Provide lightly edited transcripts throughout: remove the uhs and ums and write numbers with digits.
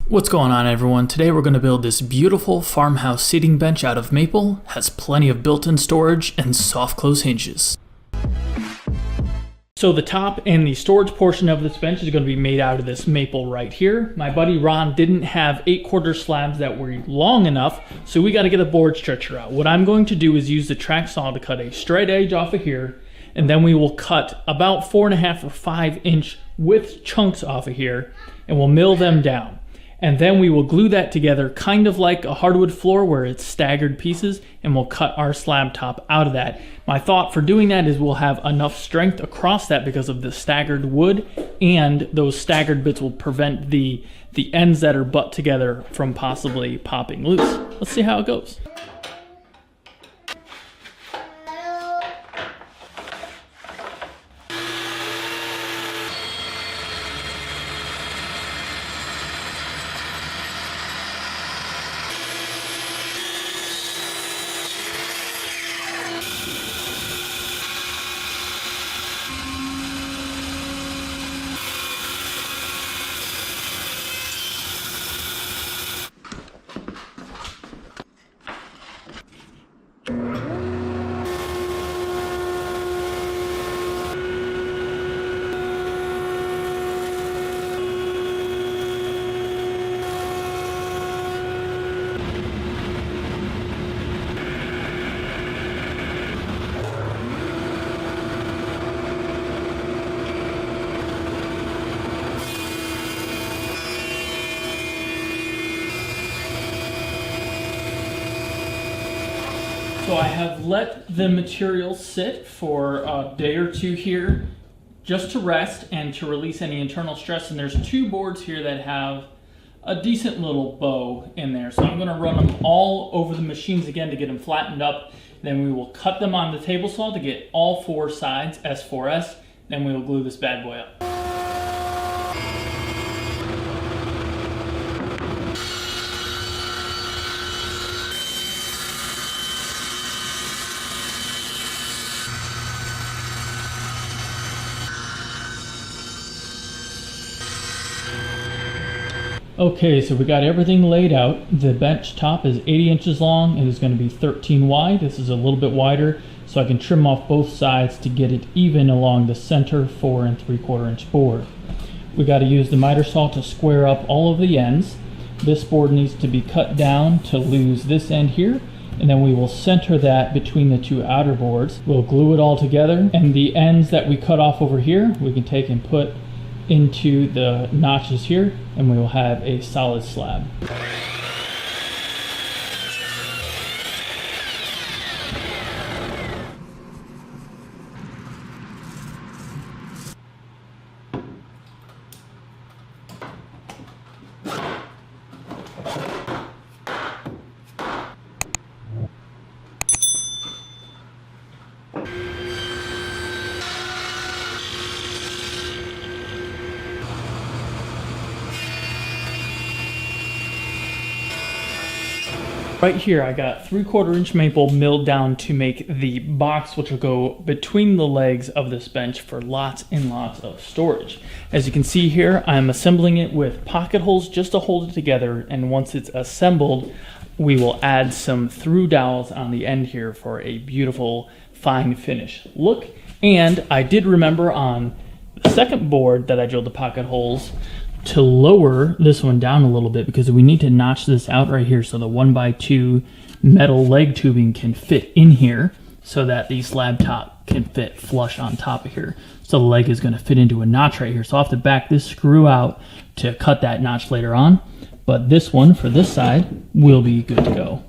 What's going on, everyone? Today we're going to build this beautiful farmhouse seating bench out of maple, has plenty of built-in storage and soft close hinges. So the top and the storage portion of this bench is going to be made out of this maple right here. My buddy Ron didn't have 8/4 slabs that were long enough, so we got to get a board stretcher out. What I'm going to do is use the track saw to cut a straight edge off of here, and then we will cut about 4.5 or 5 inch width chunks off of here, and we'll mill them down. And then we will glue that together kind of like a hardwood floor where it's staggered pieces, and we'll cut our slab top out of that. My thought for doing that is we'll have enough strength across that because of the staggered wood, and those staggered bits will prevent the ends that are butt together from possibly popping loose. Let's see how it goes. So I have let the material sit for a day or two here just to rest and to release any internal stress. And there's 2 boards here that have a decent little bow in there. So I'm going to run them all over the machines again to get them flattened up. Then we will cut them on the table saw to get all 4 sides S4S. Then we will glue this bad boy up. Okay, so we got everything laid out. The bench top is 80 inches long. It is going to be 13 wide. This is a little bit wider, so I can trim off both sides to get it even along the center 4 3/4 inch board. We got to use the miter saw to square up all of the ends. This board needs to be cut down to lose this end here, and then we will center that between the 2 outer boards. We'll glue it all together, and the ends that we cut off over here, we can take and put into the notches here, and we will have a solid slab. Right here I got 3/4 inch maple milled down to make the box which will go between the legs of this bench for lots and lots of storage. As you can see here, I'm assembling it with pocket holes just to hold it together, and once it's assembled we will add some through dowels on the end here for a beautiful fine finish look. And I did remember on the second board that I drilled the pocket holes to lower this one down a little bit, because we need to notch this out right here so the 1x2 metal leg tubing can fit in here so that the slab top can fit flush on top of here. So the leg is going to fit into a notch right here. So I'll have to back this screw out to cut that notch later on, but this one for this side will be good to go.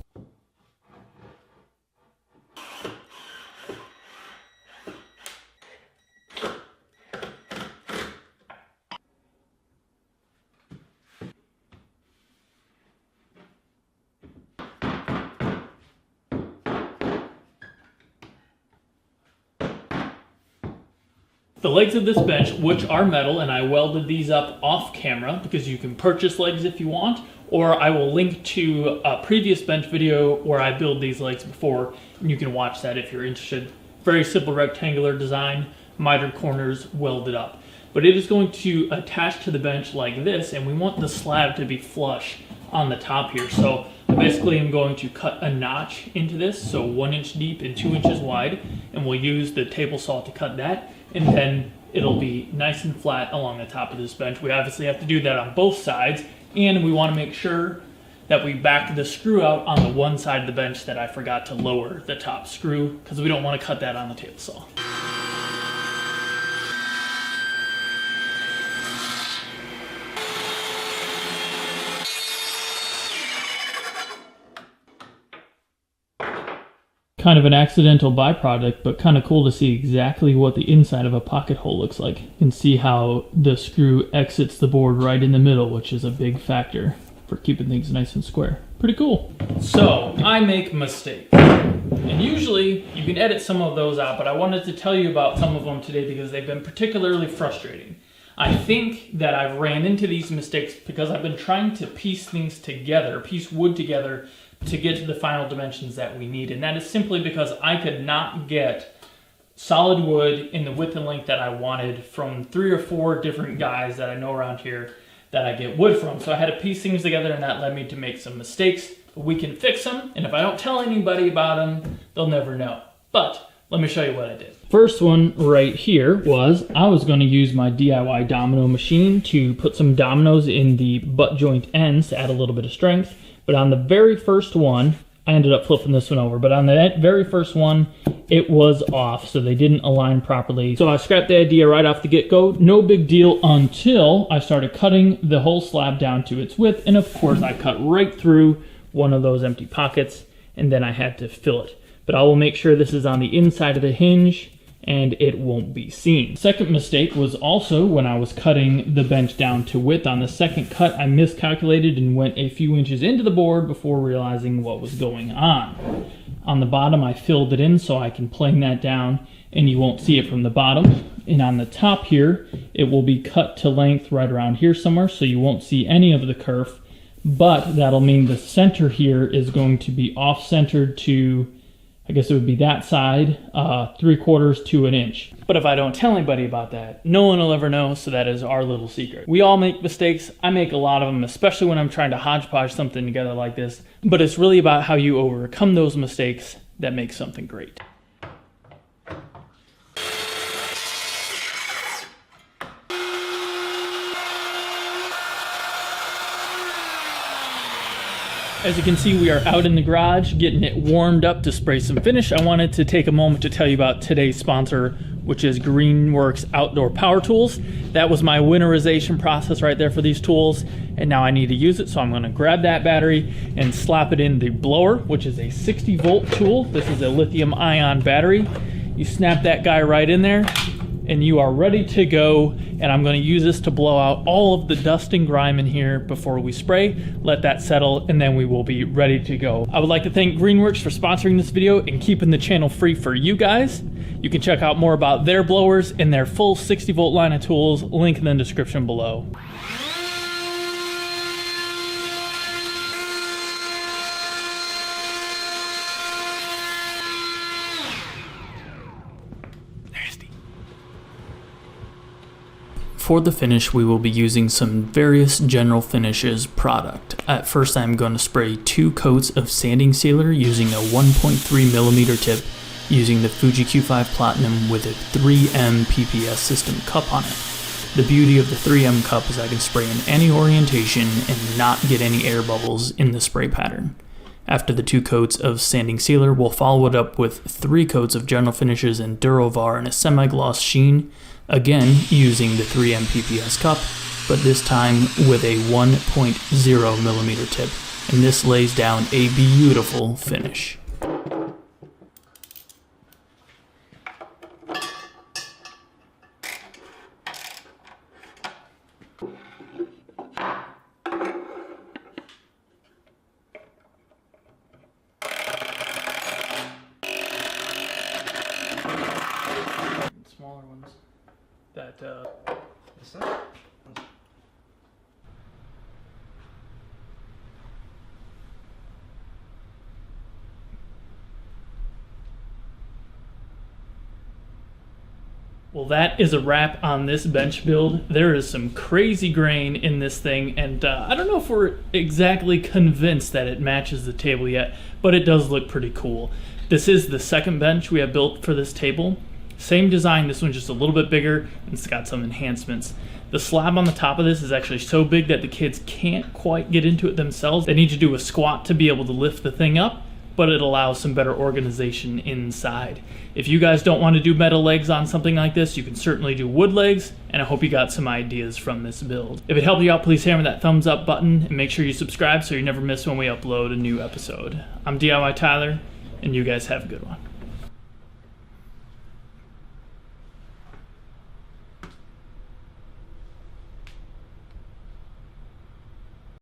The legs of this bench, which are metal, and I welded these up off camera because you can purchase legs if you want, or I will link to a previous bench video where I build these legs before, and you can watch that if you're interested. Very simple rectangular design, mitered corners welded up. but it is going to attach to the bench like this, and we want the slab to be flush on the top here. So I basically am going to cut a notch into this, so 1 inch deep and 2 inches wide, and we'll use the table saw to cut that, and then it'll be nice and flat along the top of this bench. We obviously have to do that on both sides, and we want to make sure that we back the screw out on the one side of the bench that I forgot to lower the top screw, because we don't want to cut that on the table saw. Kind of an accidental byproduct, but kind of cool to see exactly what the inside of a pocket hole looks like. You can see how the screw exits the board right in the middle, which is a big factor for keeping things nice and square. Pretty cool. So, I make mistakes. And usually, you can edit some of those out, but I wanted to tell you about some of them today because they've been particularly frustrating. I think that I've ran into these mistakes because I've been trying to piece things together, piece wood together, to get to the final dimensions that we need. And that is simply because I could not get solid wood in the width and length that I wanted from 3 or 4 different guys that I know around here that I get wood from. So I had to piece things together, and that led me to make some mistakes. We can fix them, and if I don't tell anybody about them, they'll never know. But let me show you what I did. First one right here was I was going to use my DIY domino machine to put some dominoes in the butt joint ends to add a little bit of strength. But on the very first one, I ended up flipping this one over, but on the very first one, it was off, so they didn't align properly. So I scrapped the idea right off the get-go. No big deal until I started cutting the whole slab down to its width, and of course I cut right through one of those empty pockets, and then I had to fill it. But I will make sure this is on the inside of the hinge, and it won't be seen. Second mistake was also when I was cutting the bench down to width. On the second cut, I miscalculated and went a few inches into the board before realizing what was going on. On the bottom, I filled it in so I can plane that down and you won't see it from the bottom. And on the top here, it will be cut to length right around here somewhere, so you won't see any of the kerf, but that'll mean the center here is going to be off-centered to, I guess it would be that side, 3/4 to 1 inch. But if I don't tell anybody about that, no one will ever know, so that is our little secret. We all make mistakes. I make a lot of them, especially when I'm trying to hodgepodge something together like this. But it's really about how you overcome those mistakes that make something great. As you can see, we are out in the garage getting it warmed up to spray some finish. I wanted to take a moment to tell you about today's sponsor, which is Greenworks Outdoor Power Tools. That was my winterization process right there for these tools, and now I need to use it, so I'm gonna grab that battery and slap it in the blower, which is a 60-volt tool. This is a lithium-ion battery. You snap that guy right in there, and you are ready to go. And I'm going to use this to blow out all of the dust and grime in here before we spray, let that settle, and then we will be ready to go. I would like to thank Greenworks for sponsoring this video and keeping the channel free for you guys. You can check out more about their blowers and their full 60-volt line of tools, link in the description below. For the finish, we will be using some various General Finishes product. At first, I'm going to spray 2 coats of sanding sealer using a 1.3mm tip using the Fuji Q5 Platinum with a 3M PPS system cup on it. The beauty of the 3M cup is I can spray in any orientation and not get any air bubbles in the spray pattern. After the 2 coats of sanding sealer, we'll follow it up with 3 coats of General Finishes and Durovar in a semi-gloss sheen, again using the 3M PPS cup, but this time with a 1.0mm tip, and this lays down a beautiful finish. Smaller ones. What's that? Well, that is a wrap on this bench build. There is some crazy grain in this thing, and I don't know if we're exactly convinced that it matches the table yet, but it does look pretty cool. This is the second bench we have built for this table. Same design, this one's just a little bit bigger, and it's got some enhancements. The slab on the top of this is actually so big that the kids can't quite get into it themselves. They need to do a squat to be able to lift the thing up, but it allows some better organization inside. If you guys don't want to do metal legs on something like this, you can certainly do wood legs, and I hope you got some ideas from this build. If it helped you out, please hammer that thumbs up button and make sure you subscribe so you never miss when we upload a new episode. I'm DIYTyler, and you guys have a good one.